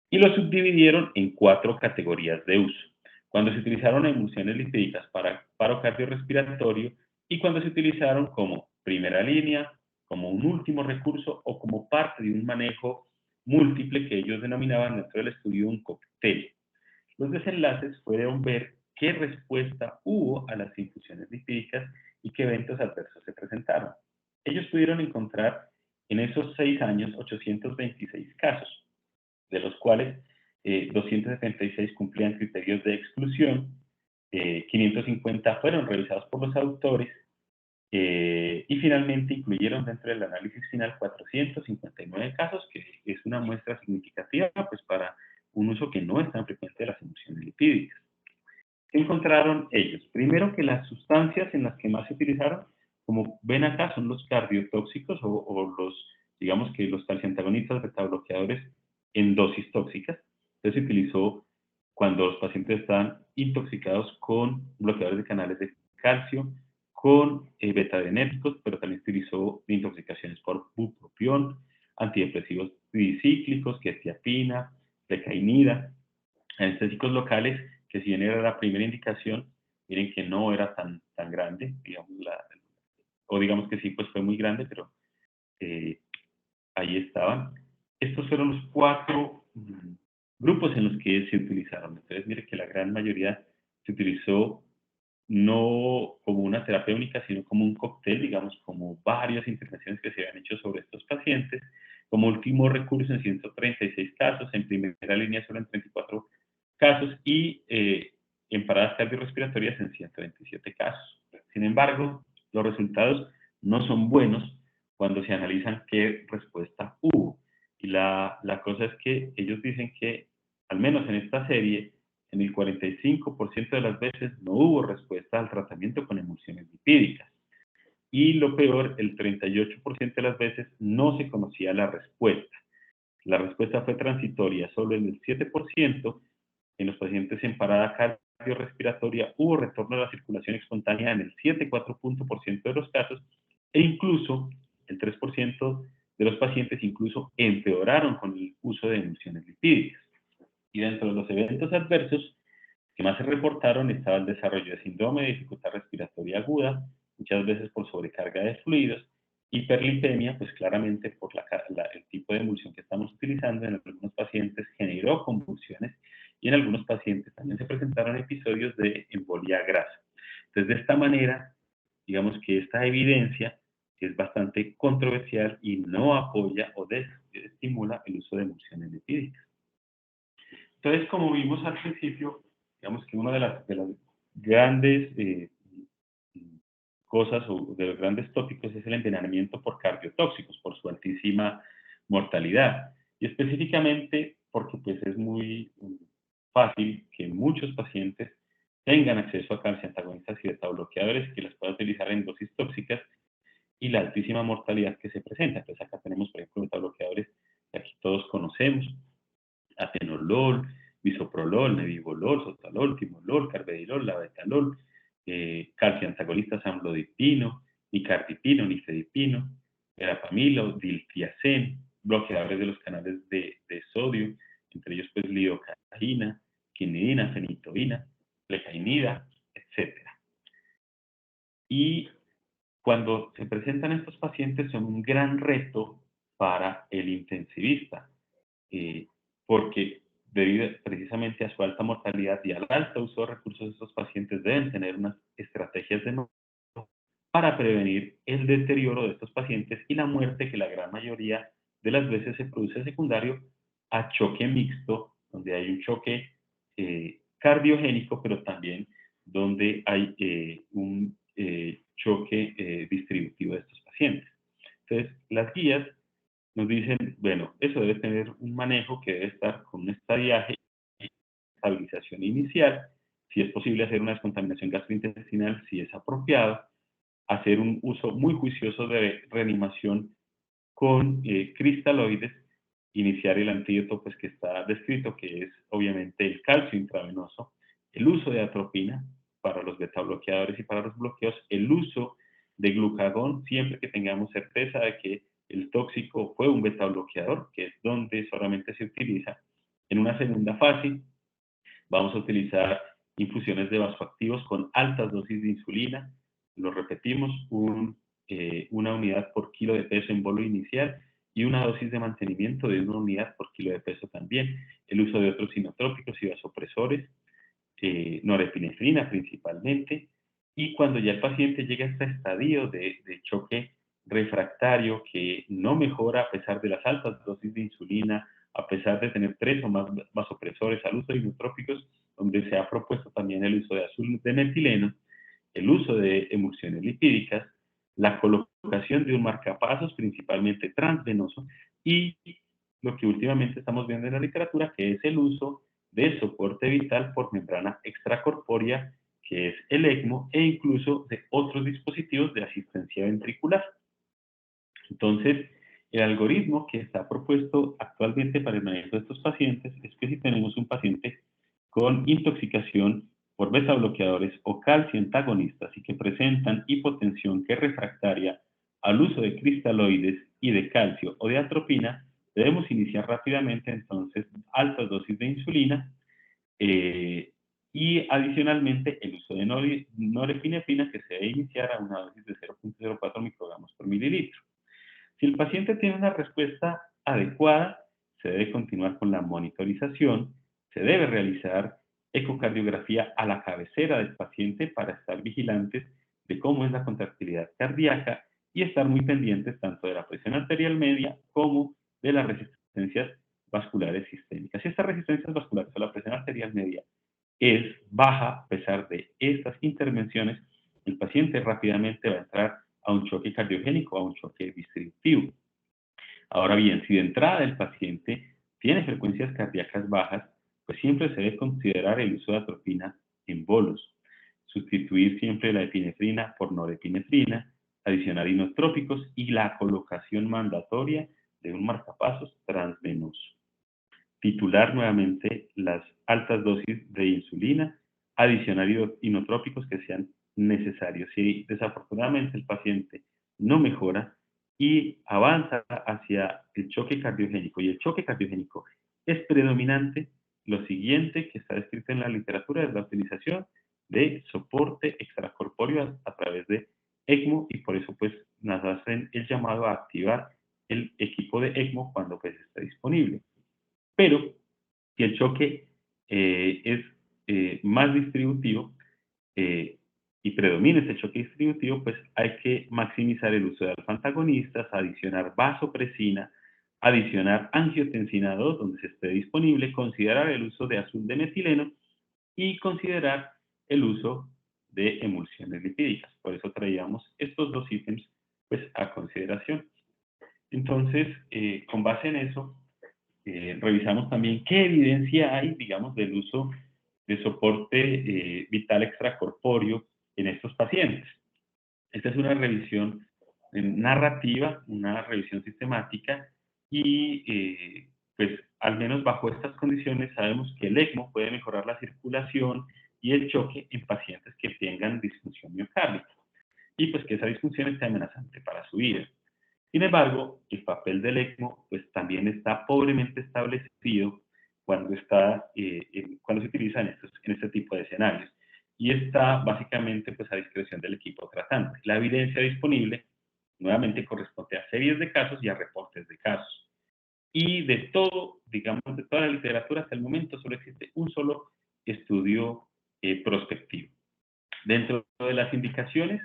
y lo subdividieron en 4 categorías de uso. Cuando se utilizaron emulsiones lipídicas para paro cardiorrespiratorio y cuando se utilizaron como primera línea, como un último recurso o como parte de un manejo múltiple que ellos denominaban dentro del estudio un cóctel. Los desenlaces fueron ver qué respuesta hubo a las infusiones lipídicas y qué eventos adversos se presentaron. Ellos pudieron encontrar en esos 6 años 826 casos, de los cuales 276 cumplían criterios de exclusión, 550 fueron revisados por los autores y finalmente incluyeron dentro del análisis final 459 casos, que es una muestra significativa pues, para un uso que no es tan frecuente de las emulsiones lipídicas. ¿Qué encontraron ellos? Primero que las sustancias en las que más se utilizaron, como ven acá, son los cardiotóxicos o los, digamos que los calciantagonistas, betabloqueadores en dosis tóxicas. Entonces se utilizó cuando los pacientes estaban intoxicados con bloqueadores de canales de calcio, con beta-adrenérgicos, pero también se utilizó intoxicaciones por bupropión, antidepresivos tricíclicos, quetiapina, flecainida, anestésicos locales, que si bien era la primera indicación, miren que no era tan grande, digamos, o digamos que sí, pues fue muy grande, pero eh, ahí estaban. Estos fueron los cuatro grupos en los que se utilizaron. Entonces, mire que la gran mayoría se utilizó no como una terapia única, sino como un cóctel, digamos, como varias intervenciones que se habían hecho sobre estos pacientes. Como último recurso en 136 casos, en primera línea solo en 34 casos y en paradas cardiorrespiratorias en 127 casos. Sin embargo, los resultados no son buenos cuando se analizan qué respuesta hubo. Y la cosa es que ellos dicen que, al menos en esta serie, en el 45% de las veces no hubo respuesta al tratamiento con emulsiones lipídicas. Y lo peor, el 38% de las veces no se conocía la respuesta. La respuesta fue transitoria, solo en el 7%. En los pacientes en parada cardiorrespiratoria hubo retorno a la circulación espontánea en el 7,4% de los casos, e incluso el 3% de los pacientes incluso empeoraron con el uso de emulsiones lipídicas. Y dentro de los eventos adversos que más se reportaron estaba el desarrollo de síndrome de dificultad respiratoria aguda, muchas veces por sobrecarga de fluidos, hiperlipemia, pues claramente por el tipo de emulsión que estamos utilizando, en algunos pacientes generó convulsiones y en algunos pacientes también se presentaron episodios de embolia grasa. Entonces, de esta manera, digamos que esta evidencia es bastante controversial y no apoya o desestimula el uso de emulsiones lipídicas. Entonces, como vimos al principio, digamos que una de las grandes cosas o de los grandes tópicos es el envenenamiento por cardiotóxicos, por su altísima mortalidad. Y específicamente porque pues es muy fácil que muchos pacientes tengan acceso a calcioantagonistas y beta-bloqueadores que las puedan utilizar en dosis tóxicas y la altísima mortalidad que se presenta. Entonces acá tenemos, por ejemplo, beta-bloqueadores que aquí todos conocemos, atenolol, bisoprolol, nebivolol, sotalol, timolol, carvedilol, labetalol, calcio antagonistas amlodipino, nicardipino, nifedipino, verapamilo, diltiazem, bloqueadores de los canales de sodio, entre ellos pues lidocaína, quinidina, fenitoína, flecainida, etc. Y cuando se presentan estos pacientes son un gran reto para el intensivista, porque debido precisamente a su alta mortalidad y al alto uso de recursos, estos pacientes deben tener unas estrategias de manejo para prevenir el deterioro de estos pacientes y la muerte que la gran mayoría de las veces se produce secundario a choque mixto, donde hay un choque cardiogénico, pero también donde hay un choque distributivo de estos pacientes. Entonces, las guías nos dicen, bueno, eso debe tener un manejo que debe estar con un estadiaje y estabilización inicial, si es posible hacer una descontaminación gastrointestinal, si es apropiado, hacer un uso muy juicioso de reanimación con cristaloides, iniciar el antídoto pues, que está descrito, que es obviamente el calcio intravenoso, el uso de atropina para los betabloqueadores y para los bloqueos, el uso de glucagón siempre que tengamos certeza de que el tóxico fue un betabloqueador, que es donde solamente se utiliza. En una segunda fase vamos a utilizar infusiones de vasoactivos con altas dosis de insulina, lo repetimos, una unidad por kilo de peso en bolo inicial y una dosis de mantenimiento de una unidad por kilo de peso también, el uso de otros sinotrópicos y vasopresores, norepinefrina principalmente, y cuando ya el paciente llega a este estadio de choque refractario que no mejora a pesar de las altas dosis de insulina, a pesar de tener 3 o más vasopresores al uso de inotrópicos, donde se ha propuesto también el uso de azul de metileno, el uso de emulsiones lipídicas, la colocación de un marcapasos principalmente transvenoso y lo que últimamente estamos viendo en la literatura, que es el uso de soporte vital por membrana extracorpórea, que es el ECMO, e incluso de otros dispositivos de asistencia ventricular. Entonces, El algoritmo que está propuesto actualmente para el manejo de estos pacientes es que si tenemos un paciente con intoxicación por beta bloqueadores o calcio antagonistas y que presentan hipotensión que es refractaria al uso de cristaloides y de calcio o de atropina, debemos iniciar rápidamente entonces altas dosis de insulina y adicionalmente el uso de norepinefrina que se debe iniciar a una dosis de 0.04 microgramos por mililitro. Si el paciente tiene una respuesta adecuada, se debe continuar con la monitorización, se debe realizar ecocardiografía a la cabecera del paciente para estar vigilantes de cómo es la contractilidad cardíaca y estar muy pendientes tanto de la presión arterial media como de las resistencias vasculares sistémicas. Si estas resistencias vasculares o la presión arterial media es baja, a pesar de estas intervenciones, el paciente rápidamente va a entrar a un choque cardiogénico, a un choque distributivo. Ahora bien, si de entrada el paciente tiene frecuencias cardíacas bajas, pues siempre se debe considerar el uso de atropina en bolos, sustituir siempre la epinefrina por norepinefrina, adicionar inotrópicos y la colocación mandatoria de un marcapasos transvenoso. Titular nuevamente las altas dosis de insulina, adicionar inotrópicos que sean necesarios. Si desafortunadamente el paciente no mejora y avanza hacia el choque cardiogénico y el choque cardiogénico es predominante, lo siguiente que está descrito en la literatura es la utilización de soporte extracorpóreo a través de ECMO y por eso pues nos hacen el llamado a activar el equipo de ECMO cuando pues está disponible. Pero si el choque es más distributivo y predomina ese choque distributivo, pues hay que maximizar el uso de alfa-antagonistas, adicionar vasopresina, adicionar angiotensina 2 donde se esté disponible, considerar el uso de azul de metileno y considerar el uso de emulsiones lipídicas. Por eso traíamos estos dos ítems pues, a consideración. Entonces, con base en eso, revisamos también qué evidencia hay, digamos, del uso de soporte vital extracorpóreo en estos pacientes. Esta es una revisión narrativa, una revisión sistemática y pues al menos bajo estas condiciones sabemos que el ECMO puede mejorar la circulación y el choque en pacientes que tengan disfunción miocárdica y pues que esa disfunción esté amenazante para su vida. Sin embargo, el papel del ECMO pues, también está pobremente establecido cuando, cuando se utiliza en este tipo de escenarios. Y está básicamente pues, a discreción del equipo tratante. La evidencia disponible nuevamente corresponde a series de casos y a reportes de casos. Y de todo, digamos, de toda la literatura hasta el momento solo existe un solo estudio prospectivo. Dentro de las indicaciones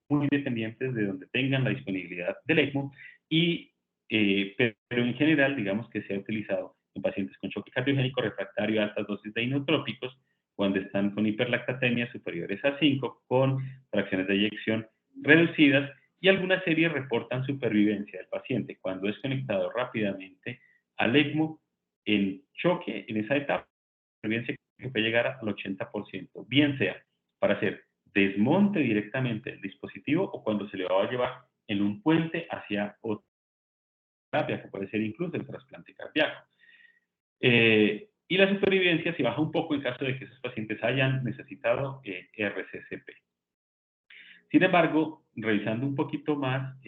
muy dependientes de donde tengan la disponibilidad del ECMO, pero en general, digamos que se ha utilizado en pacientes con choque cardiogénico refractario a altas dosis de inotrópicos, cuando están con hiperlactatemia superiores a 5, con fracciones de eyección reducidas, y algunas series reportan supervivencia del paciente cuando es conectado rápidamente al ECMO en choque, en esa etapa, supervivencia que puede llegar al 80%, bien sea para hacer desmonte directamente del dispositivo o cuando se le va a llevar en un puente hacia otra terapia, que puede ser incluso el trasplante cardíaco. Y la supervivencia se baja un poco en caso de que esos pacientes hayan necesitado RCCP. Sin embargo, revisando un poquito más,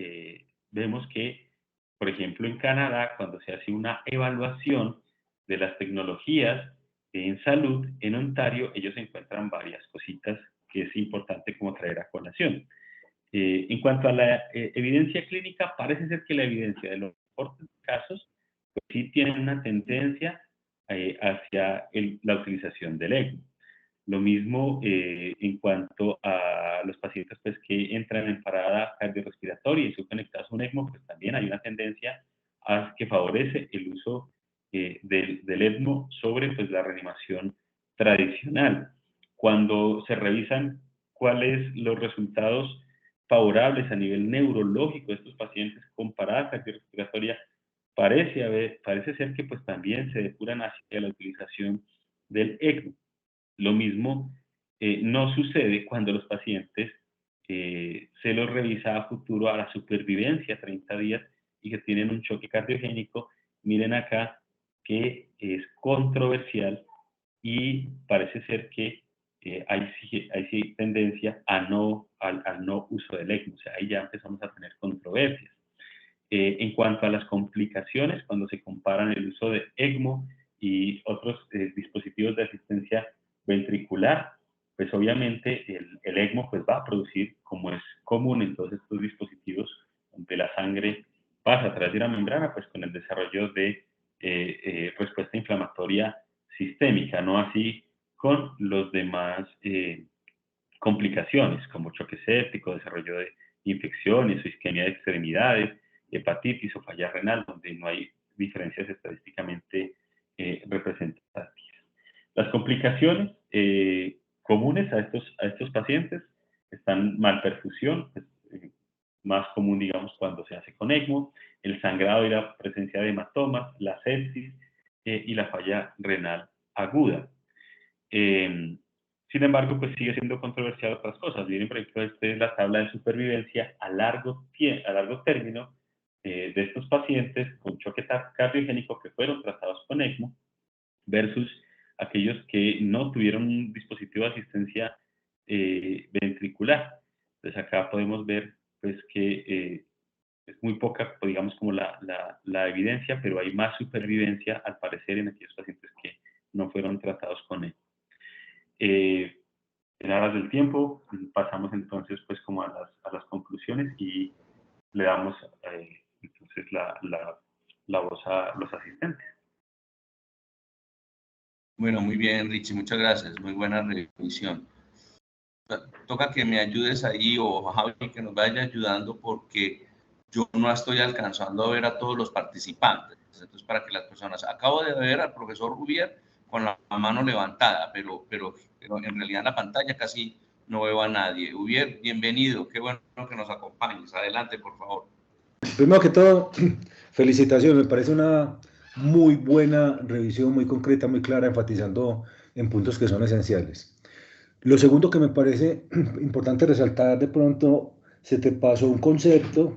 vemos que, por ejemplo, en Canadá, cuando se hace una evaluación de las tecnologías en salud en Ontario, ellos encuentran varias cositas que es importante como traer a colación. En cuanto a la evidencia clínica, parece ser que la evidencia de los reportes de casos pues, sí tiene una tendencia hacia la utilización del ECMO. Lo mismo en cuanto a los pacientes pues, que entran en parada cardiorrespiratoria y son conectados a un ECMO, pues también hay una tendencia que favorece el uso del ECMO sobre pues, la reanimación tradicional. Cuando se revisan cuáles los resultados favorables a nivel neurológico de estos pacientes con parada cardiorrespiratoria, parece ser que pues, también se depuran hacia la utilización del ECMO. Lo mismo no sucede cuando los pacientes se los revisa a futuro a la supervivencia 30 días y que tienen un choque cardiogénico, miren acá que es controversial y parece ser que hay sí tendencia al no uso del ECMO, o sea, ahí ya empezamos a tener controversias. En cuanto a las complicaciones, cuando se comparan el uso de ECMO y otros dispositivos de asistencia ventricular, pues obviamente el ECMO pues va a producir, como es común en todos estos dispositivos, donde la sangre pasa a través de una membrana, pues con el desarrollo de respuesta inflamatoria sistémica, no así con los demás complicaciones, como choque séptico, desarrollo de infecciones o isquemia de extremidades, hepatitis o falla renal, donde no hay diferencias estadísticamente representativas. Las complicaciones comunes a estos pacientes están malperfusión, pues, más común, digamos, cuando se hace con ECMO, el sangrado y la presencia de hematomas, la sepsis y la falla renal aguda. Sin embargo, pues sigue siendo controversial otras cosas. Miren, por ejemplo, esta es la tabla de supervivencia a largo término de estos pacientes con choque cardiogénico que fueron tratados con ECMO versus aquellos que no tuvieron un dispositivo de asistencia ventricular. Entonces acá podemos ver pues que es muy poca, pues, digamos, como la evidencia, pero hay más supervivencia al parecer en aquellos pacientes que no fueron tratados con ECMO. En aras del tiempo, pasamos entonces pues como a las conclusiones y le damos entonces la voz a los asistentes. Bueno, muy bien, Richie, muchas gracias, muy buena revisión. Toca que me ayudes ahí, o Javi que nos vaya ayudando, porque yo no estoy alcanzando a ver a todos los participantes. Entonces, para que las personas... Acabo de ver al profesor Rubier con la mano levantada, pero en realidad en la pantalla casi no veo a nadie. Rubier, bienvenido, qué bueno que nos acompañes. Adelante, por favor. Primero que todo, felicitaciones, me parece una muy buena revisión, muy concreta, muy clara, enfatizando en puntos que son esenciales. Lo segundo que me parece importante resaltar, de pronto se te pasó un concepto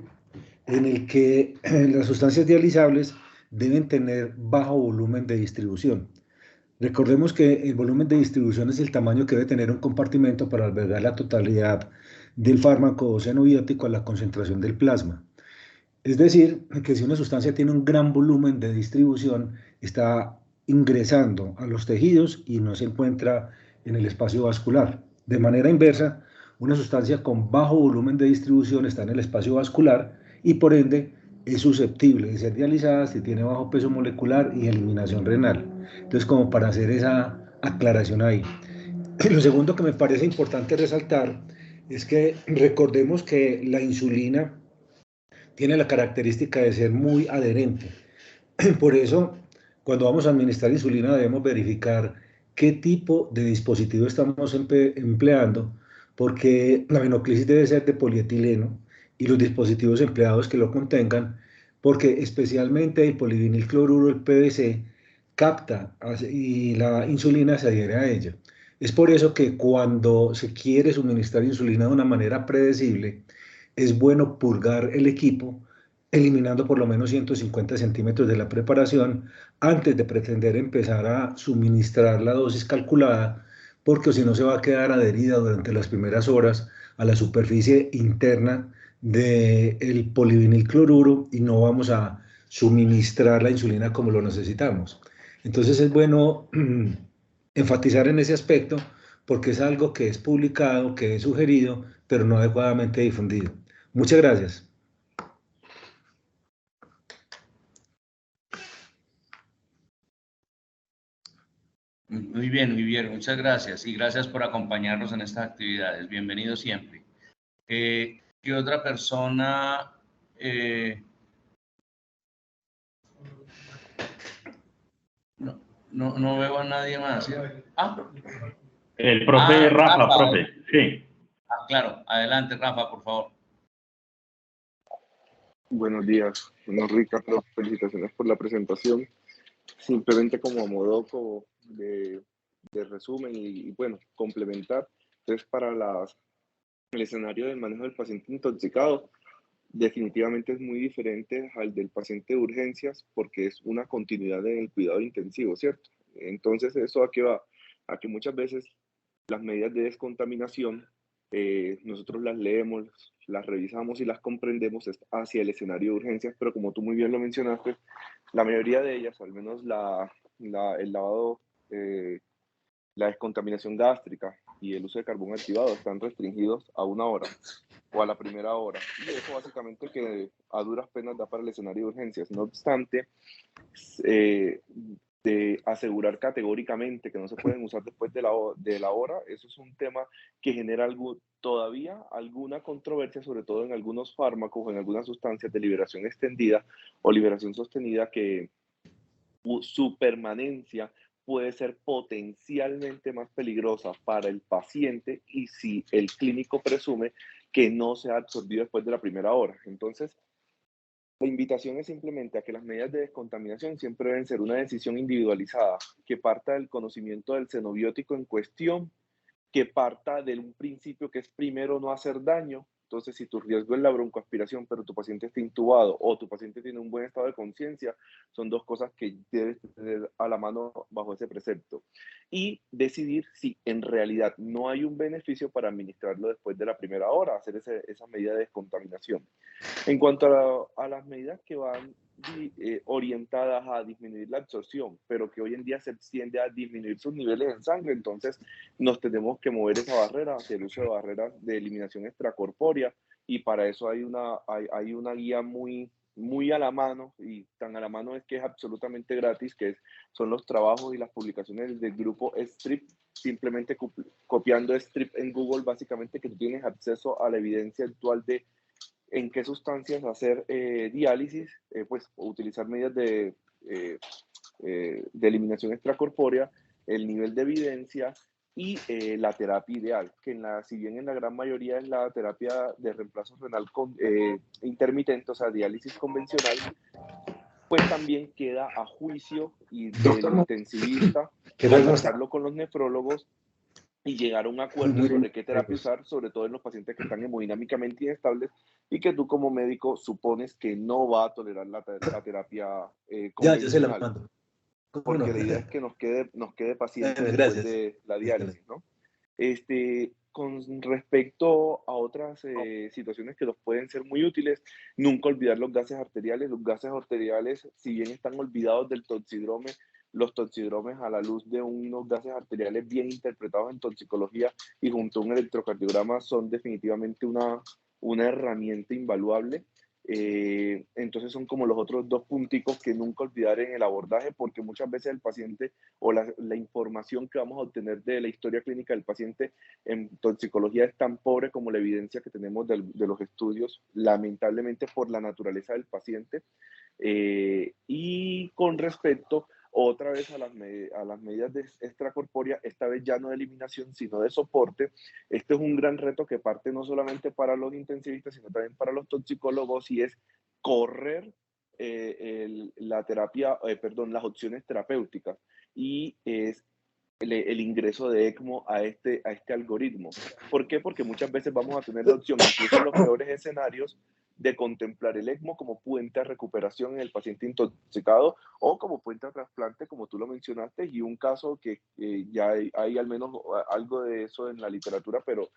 en el que las sustancias dializables deben tener bajo volumen de distribución. Recordemos que el volumen de distribución es el tamaño que debe tener un compartimento para albergar la totalidad del fármaco o xenobiótico a la concentración del plasma. Es decir, que si una sustancia tiene un gran volumen de distribución, está ingresando a los tejidos y no se encuentra en el espacio vascular. De manera inversa, una sustancia con bajo volumen de distribución está en el espacio vascular y por ende es susceptible de ser dializada si tiene bajo peso molecular y eliminación renal. Entonces, como para hacer esa aclaración ahí. Lo segundo que me parece importante resaltar es que recordemos que la insulina tiene la característica de ser muy adherente. Por eso, cuando vamos a administrar insulina, debemos verificar qué tipo de dispositivo estamos empleando, porque la venoclisis debe ser de polietileno y los dispositivos empleados que lo contengan, porque especialmente el polivinilcloruro, el PVC, capta y la insulina se adhiere a ella. Es por eso que cuando se quiere suministrar insulina de una manera predecible, es bueno purgar el equipo, eliminando por lo menos 150 centímetros de la preparación antes de pretender empezar a suministrar la dosis calculada, porque si no se va a quedar adherida durante las primeras horas a la superficie interna del polivinilcloruro y no vamos a suministrar la insulina como lo necesitamos. Entonces es bueno enfatizar en ese aspecto porque es algo que es publicado, que es sugerido, pero no adecuadamente difundido. Muchas gracias. Muy bien, muchas gracias y gracias por acompañarnos en estas actividades. Bienvenido siempre. ¿Qué otra persona? No veo a nadie más. ¿Sí? El profe Rafa, profe, sí. Claro, adelante Rafa, por favor. Buenos días, bueno, Ricardo, felicitaciones por la presentación. Simplemente como a modo de resumen y bueno, complementar. Entonces, para el escenario del manejo del paciente intoxicado, definitivamente es muy diferente al del paciente de urgencias porque es una continuidad en el cuidado intensivo, ¿cierto? Entonces, ¿eso a qué va? A que muchas veces las medidas de descontaminación, nosotros las leemos, las revisamos y las comprendemos hacia el escenario de urgencias, pero como tú muy bien lo mencionaste, la mayoría de ellas, al menos el lavado, la descontaminación gástrica y el uso de carbón activado están restringidos a 1 hora o a la primera hora. Y eso básicamente que a duras penas da para el escenario de urgencias. No obstante, eh, de asegurar categóricamente que no se pueden usar después de la hora, eso es un tema que genera todavía alguna controversia, sobre todo en algunos fármacos o en algunas sustancias de liberación extendida o liberación sostenida que su permanencia puede ser potencialmente más peligrosa para el paciente y si el clínico presume que no se ha absorbido después de la primera hora. Entonces, la invitación es simplemente a que las medidas de descontaminación siempre deben ser una decisión individualizada, que parta del conocimiento del xenobiótico en cuestión, que parta de un principio que es primero no hacer daño. Entonces, si tu riesgo es la broncoaspiración, pero tu paciente está intubado o tu paciente tiene un buen estado de conciencia, son dos cosas que debes tener a la mano bajo ese precepto. Y decidir si en realidad no hay un beneficio para administrarlo después de la primera hora, hacer esa medida de descontaminación. En cuanto a las medidas que van orientadas a disminuir la absorción, pero que hoy en día se tiende a disminuir sus niveles en sangre, entonces nos tenemos que mover esa barrera hacia el uso de barreras de eliminación extracorpórea y para eso hay una guía muy a la mano y tan a la mano es que es absolutamente gratis, son los trabajos y las publicaciones del grupo STRIP, simplemente copiando STRIP en Google, básicamente que tú tienes acceso a la evidencia actual de en qué sustancias hacer diálisis, pues utilizar medidas de eliminación extracorpórea, el nivel de evidencia y la terapia ideal, que si bien en la gran mayoría es la terapia de reemplazo renal intermitente, o sea, diálisis convencional, pues también queda a juicio y del intensivista conversarlo con los nefrólogos y llegar a un acuerdo sobre qué terapia usar, sobre todo en los pacientes que están hemodinámicamente inestables y que tú como médico supones que no va a tolerar la terapia convencional. Ya se la mando. Porque la idea es que nos quede paciente después de la diálisis, ¿no? Con respecto a otras situaciones que nos pueden ser muy útiles, nunca olvidar los gases arteriales. Los gases arteriales, si bien están olvidados del toxidrome, los toxidromes a la luz de unos gases arteriales bien interpretados en toxicología y junto a un electrocardiograma son definitivamente una herramienta invaluable. Entonces son como los otros dos punticos que nunca olvidar en el abordaje, porque muchas veces el paciente o la información que vamos a obtener de la historia clínica del paciente en toxicología es tan pobre como la evidencia que tenemos de los estudios, lamentablemente por la naturaleza del paciente. Y con respecto otra vez a las medidas de extracorpórea, esta vez ya no de eliminación, sino de soporte. Este es un gran reto que parte no solamente para los intensivistas, sino también para los toxicólogos, y es correr las opciones terapéuticas, y es el ingreso de ECMO a este algoritmo. ¿Por qué? Porque muchas veces vamos a tener la opción, incluso en los peores escenarios, de contemplar el ECMO como puente a recuperación en el paciente intoxicado o como puente a trasplante, como tú lo mencionaste, y un caso que ya hay al menos algo de eso en la literatura, pero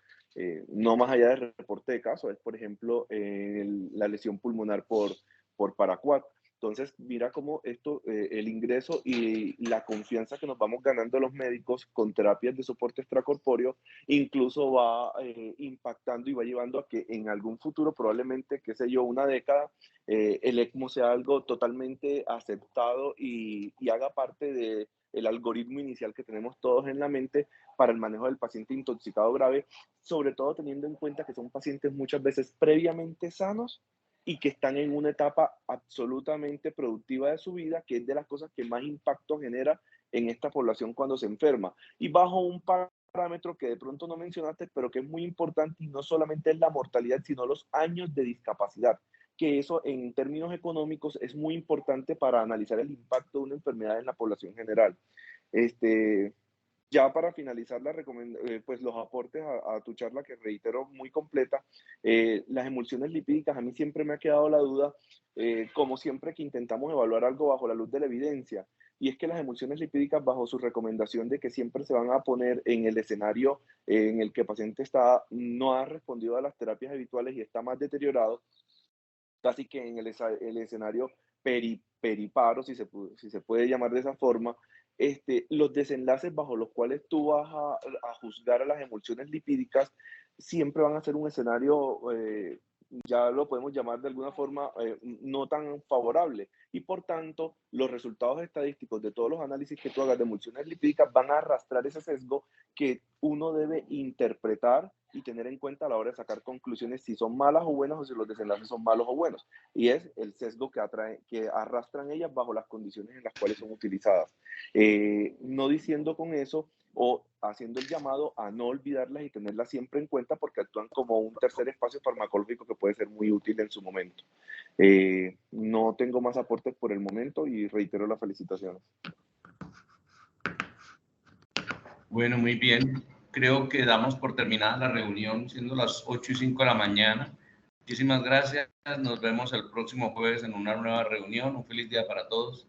no más allá del reporte de casos, es por ejemplo la lesión pulmonar por paraquat. Entonces, mira cómo esto, el ingreso y la confianza que nos vamos ganando los médicos con terapias de soporte extracorpóreo, incluso va impactando y va llevando a que en algún futuro, probablemente, qué sé yo, una década, el ECMO sea algo totalmente aceptado y haga parte del algoritmo inicial que tenemos todos en la mente para el manejo del paciente intoxicado grave, sobre todo teniendo en cuenta que son pacientes muchas veces previamente sanos y que están en una etapa absolutamente productiva de su vida, que es de las cosas que más impacto genera en esta población cuando se enferma. Y bajo un parámetro que de pronto no mencionaste, pero que es muy importante, y no solamente es la mortalidad, sino los años de discapacidad, que eso en términos económicos es muy importante para analizar el impacto de una enfermedad en la población general. Ya para finalizar pues los aportes a tu charla, que reitero muy completa, las emulsiones lipídicas, a mí siempre me ha quedado la duda, como siempre que intentamos evaluar algo bajo la luz de la evidencia, y es que las emulsiones lipídicas, bajo su recomendación de que siempre se van a poner en el escenario en el que el paciente no ha respondido a las terapias habituales y está más deteriorado, casi que en el escenario periparo, si se puede llamar de esa forma, los desenlaces bajo los cuales tú vas a juzgar a las emulsiones lipídicas siempre van a ser un escenario, ya lo podemos llamar de alguna forma, no tan favorable. Y por tanto, los resultados estadísticos de todos los análisis que tú hagas de emulsiones lipídicas van a arrastrar ese sesgo que uno debe interpretar y tener en cuenta a la hora de sacar conclusiones si son malas o buenas o si los desenlaces son malos o buenos. Y es el sesgo que arrastran ellas bajo las condiciones en las cuales son utilizadas. No diciendo con eso o haciendo el llamado a no olvidarlas y tenerlas siempre en cuenta porque actúan como un tercer espacio farmacológico que puede ser muy útil en su momento. No tengo más aportes por el momento y reitero las felicitaciones. Bueno, muy bien. Creo que damos por terminada la reunión, siendo las 8:05 de la mañana. Muchísimas gracias. Nos vemos el próximo jueves en una nueva reunión. Un feliz día para todos.